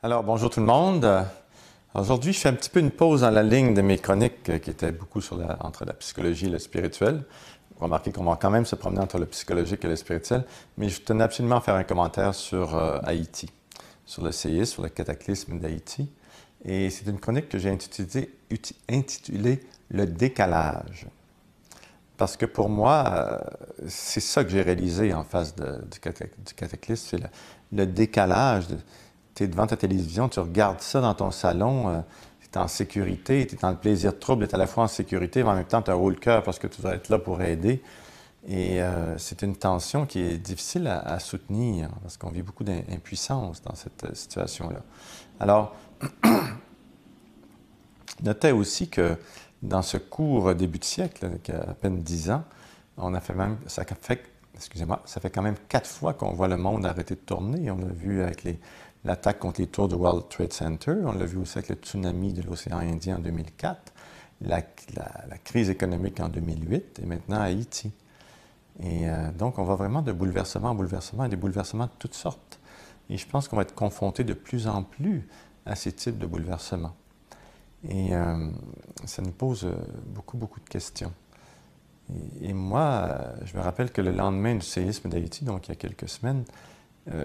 Alors, bonjour tout le monde. Aujourd'hui, je fais un petit peu une pause dans la ligne de mes chroniques qui étaient beaucoup entre la psychologie et le spirituel. Remarquez qu'on va quand même se promener entre le psychologique et le spirituel, mais je tenais absolument à faire un commentaire sur Haïti, sur le séisme, sur le cataclysme d'Haïti. Et c'est une chronique que j'ai intitulée Le décalage. Parce que pour moi, c'est ça que j'ai réalisé en face du cataclysme, c'est le décalage. Tu es devant ta télévision, tu regardes ça dans ton salon, tu es en sécurité, tu es dans le plaisir de trouble, tu es à la fois en sécurité, mais en même temps, tu as un haut le cœur parce que tu dois être là pour aider. Et c'est une tension qui est difficile à soutenir parce qu'on vit beaucoup d'impuissance dans cette situation-là. Alors, notez aussi que dans ce court début de siècle, qui a à peine 10 ans, on a fait même, ça fait quand même 4 fois qu'on voit le monde arrêter de tourner. On l'a vu avec l'attaque contre les tours du World Trade Center, on l'a vu aussi avec le tsunami de l'océan Indien en 2004, la crise économique en 2008 et maintenant Haïti. Et donc, on va vraiment de bouleversement en bouleversement et des bouleversements de toutes sortes. Et je pense qu'on va être confronté de plus en plus à ces types de bouleversements. Et ça nous pose beaucoup de questions. Et moi, je me rappelle que le lendemain du séisme d'Haïti, donc il y a quelques semaines,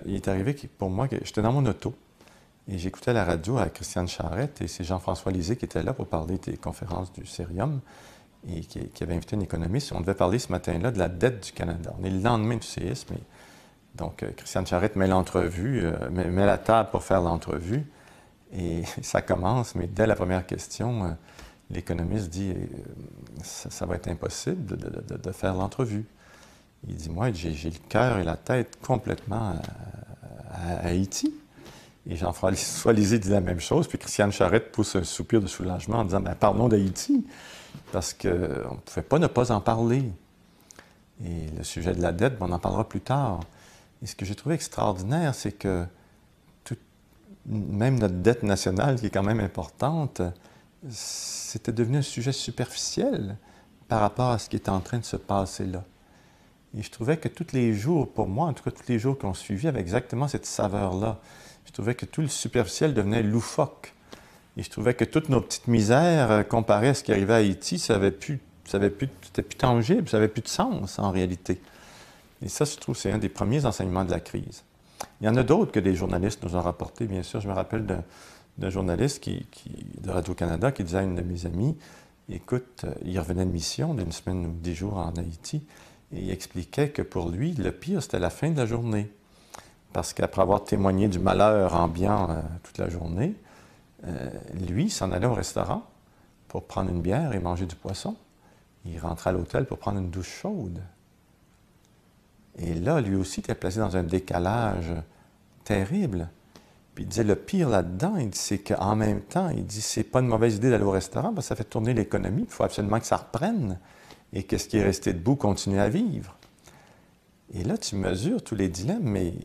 il est arrivé pour moi que j'étais dans mon auto et j'écoutais la radio à Christiane Charette et c'est Jean-François Lisée qui était là pour parler des conférences du Cérium et qui avait invité un économiste. On devait parler ce matin-là de la dette du Canada. On est le lendemain du séisme. Donc, Christiane Charette met l'entrevue, met la table pour faire l'entrevue. Et ça commence, mais dès la première question, l'économiste dit ça va être impossible de faire l'entrevue. Il dit moi, j'ai le cœur et la tête complètement à Haïti. Et Jean-François Lisée dit la même chose, puis Christiane Charette pousse un soupir de soulagement en disant ben, parlons d'Haïti, parce qu'on ne pouvait pas ne pas en parler. Et le sujet de la dette, on en parlera plus tard. Et ce que j'ai trouvé extraordinaire, c'est que même notre dette nationale, qui est quand même importante, c'était devenu un sujet superficiel par rapport à ce qui est en train de se passer là. Et je trouvais que tous les jours, pour moi, en tout cas tous les jours qui ont suivi, avaient exactement cette saveur-là. Je trouvais que tout le superficiel devenait loufoque. Et je trouvais que toutes nos petites misères, comparées à ce qui arrivait à Haïti, c'était plus tangible, ça n'avait plus de sens en réalité. Et ça, je trouve, c'est un des premiers enseignements de la crise. Il y en a d'autres que des journalistes nous ont rapporté, bien sûr. Je me rappelle d'un journaliste de Radio-Canada qui disait à une de mes amies, écoute, il revenait de mission d'une semaine ou 10 jours en Haïti, et il expliquait que pour lui, le pire, c'était la fin de la journée. Parce qu'après avoir témoigné du malheur ambiant toute la journée, lui, il s'en allait au restaurant pour prendre une bière et manger du poisson. Il rentrait à l'hôtel pour prendre une douche chaude. Et là, lui aussi, était placé dans un décalage terrible. Puis il disait, le pire là-dedans, c'est qu'en même temps, il dit, c'est pas une mauvaise idée d'aller au restaurant, parce que ça fait tourner l'économie, il faut absolument que ça reprenne, et que ce qui est resté debout continue à vivre. Et là, tu mesures tous les dilemmes, mais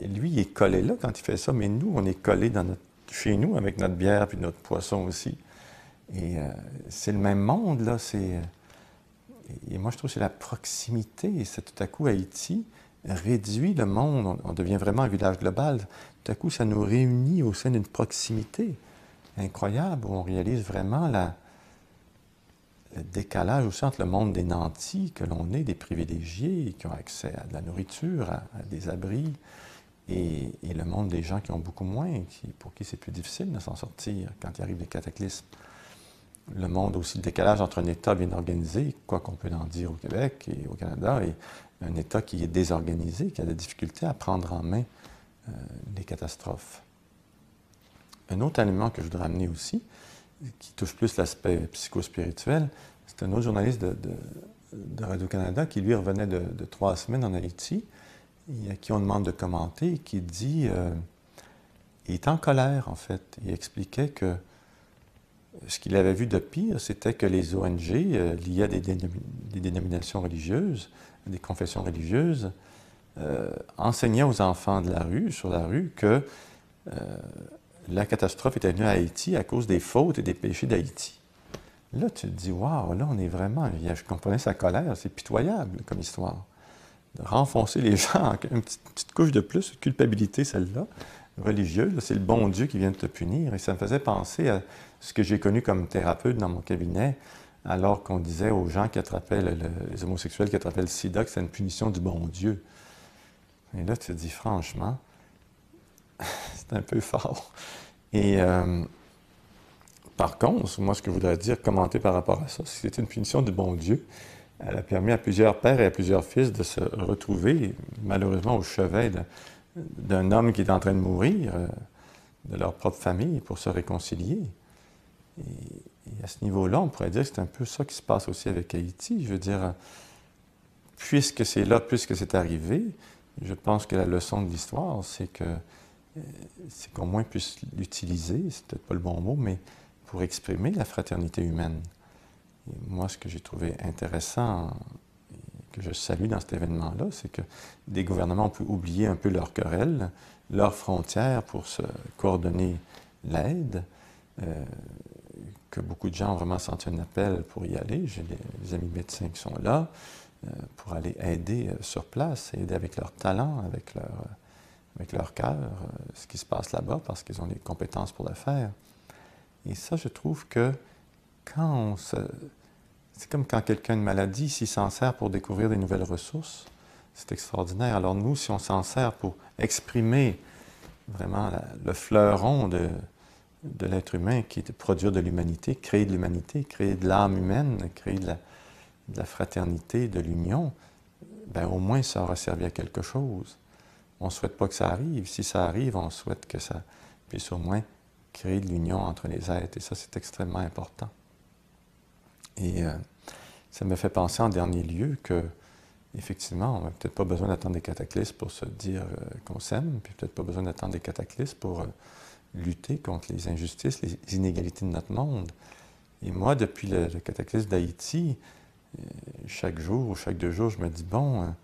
lui, il est collé là quand il fait ça, mais nous, on est collés chez nous avec notre bière puis notre poisson aussi. Et c'est le même monde, là, et moi, je trouve que c'est la proximité. Et c'est tout à coup, Haïti réduit le monde. On devient vraiment un village global. Tout à coup, ça nous réunit au sein d'une proximité incroyable où on réalise vraiment le décalage aussi entre le monde des nantis que l'on est, des privilégiés qui ont accès à de la nourriture, à des abris, et le monde des gens qui ont beaucoup moins, pour qui c'est plus difficile de s'en sortir quand il arrive des cataclysmes. Le monde aussi, le décalage entre un État bien organisé, quoi qu'on peut en dire au Québec et au Canada, et un État qui est désorganisé, qui a des difficultés à prendre en main les catastrophes. Un autre élément que je voudrais amener aussi, qui touche plus l'aspect psychospirituel, c'est un autre journaliste de Radio-Canada qui, lui, revenait de 3 semaines en Haïti, et à qui on demande de commenter, et qui dit... il est en colère, en fait. Il expliquait que ce qu'il avait vu de pire, c'était que les ONG, liées à des dénominations religieuses, des confessions religieuses, enseignaient aux enfants de la rue, sur la rue, que la catastrophe était venue à Haïti à cause des fautes et des péchés d'Haïti. Là, tu te dis, waouh, là, on est vraiment... Je comprenais sa colère, c'est pitoyable comme histoire. De renfoncer les gens, une petite couche de plus, culpabilité, celle-là, religieux, c'est le bon Dieu qui vient de te punir. Et ça me faisait penser à ce que j'ai connu comme thérapeute dans mon cabinet, alors qu'on disait aux gens qui attrapaient, les homosexuels qui attrapaient le sida, que c'est une punition du bon Dieu. Et là, tu te dis, franchement, c'est un peu fort. Et par contre, moi, ce que je voudrais dire, commenter par rapport à ça, c'est que c'était une punition du bon Dieu. Elle a permis à plusieurs pères et à plusieurs fils de se retrouver, malheureusement, au chevet d'un homme qui est en train de mourir, de leur propre famille, pour se réconcilier. Et à ce niveau-là, on pourrait dire que c'est un peu ça qui se passe aussi avec Haïti. Je veux dire, puisque c'est là, puisque c'est arrivé, je pense que la leçon de l'histoire, c'est qu'au moins puisse l'utiliser, c'est peut-être pas le bon mot, mais pour exprimer la fraternité humaine. Et moi, ce que j'ai trouvé intéressant, et que je salue dans cet événement-là, c'est que des gouvernements ont pu oublier un peu leurs querelles, leurs frontières pour se coordonner l'aide, que beaucoup de gens ont vraiment senti un appel pour y aller. J'ai des amis médecins qui sont là pour aller aider sur place, aider avec leur talent, avec leur cœur, ce qui se passe là-bas, parce qu'ils ont les compétences pour le faire. Et ça, je trouve que quand on se... C'est comme quand quelqu'un a une maladie, s'il s'en sert pour découvrir des nouvelles ressources, c'est extraordinaire. Alors nous, si on s'en sert pour exprimer vraiment le fleuron de l'être humain qui est de produire de l'humanité, créer de l'âme humaine, créer de la fraternité, de l'union, ben au moins ça aura servi à quelque chose. On ne souhaite pas que ça arrive. Si ça arrive, on souhaite que ça puisse au moins créer de l'union entre les êtres. Et ça, c'est extrêmement important. Et ça me fait penser en dernier lieu que, effectivement, on n'a peut-être pas besoin d'attendre des cataclysmes pour se dire qu'on s'aime, puis peut-être pas besoin d'attendre des cataclysmes pour lutter contre les injustices, les inégalités de notre monde. Et moi, depuis le cataclysme d'Haïti, chaque jour ou chaque 2 jours, je me dis, bon,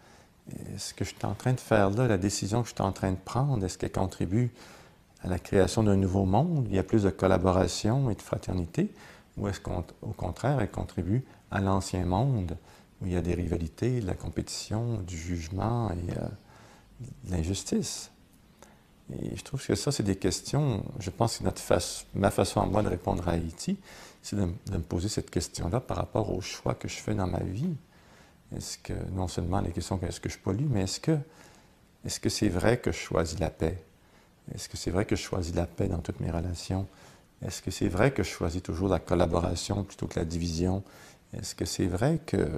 est-ce que je suis en train de faire là, la décision que je suis en train de prendre, est-ce qu'elle contribue à la création d'un nouveau monde? Il y a plus de collaboration et de fraternité? Ou est-ce qu'au contraire, elle contribue à l'ancien monde, où il y a des rivalités, de la compétition, du jugement et de l'injustice? Et je trouve que ça, c'est des questions, je pense que ma façon à moi de répondre à Haïti, c'est de me poser cette question-là par rapport aux choix que je fais dans ma vie. Est-ce que, non seulement les questions est-ce que je pollue, mais est-ce que c'est vrai que je choisis la paix? Est-ce que c'est vrai que je choisis la paix dans toutes mes relations? Est-ce que c'est vrai que je choisis toujours la collaboration plutôt que la division? Est-ce que c'est vrai que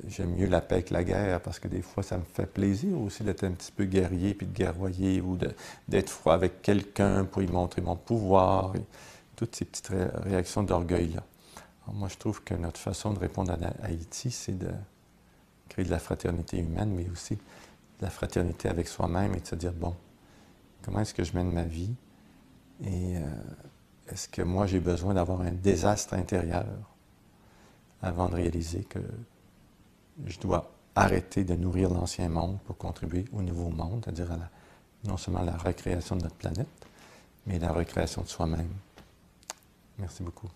j'aime mieux la paix que la guerre? Parce que des fois, ça me fait plaisir aussi d'être un petit peu guerrier, puis de guerroyer, ou d'être froid avec quelqu'un pour lui montrer mon pouvoir, et toutes ces petites réactions d'orgueil-là. Moi, je trouve que notre façon de répondre à Haïti, c'est de créer de la fraternité humaine, mais aussi de la fraternité avec soi-même et de se dire, bon, comment est-ce que je mène ma vie? Et est-ce que moi, j'ai besoin d'avoir un désastre intérieur avant de réaliser que je dois arrêter de nourrir l'ancien monde pour contribuer au nouveau monde, c'est-à-dire non seulement à la recréation de notre planète, mais la recréation de soi-même. Merci beaucoup.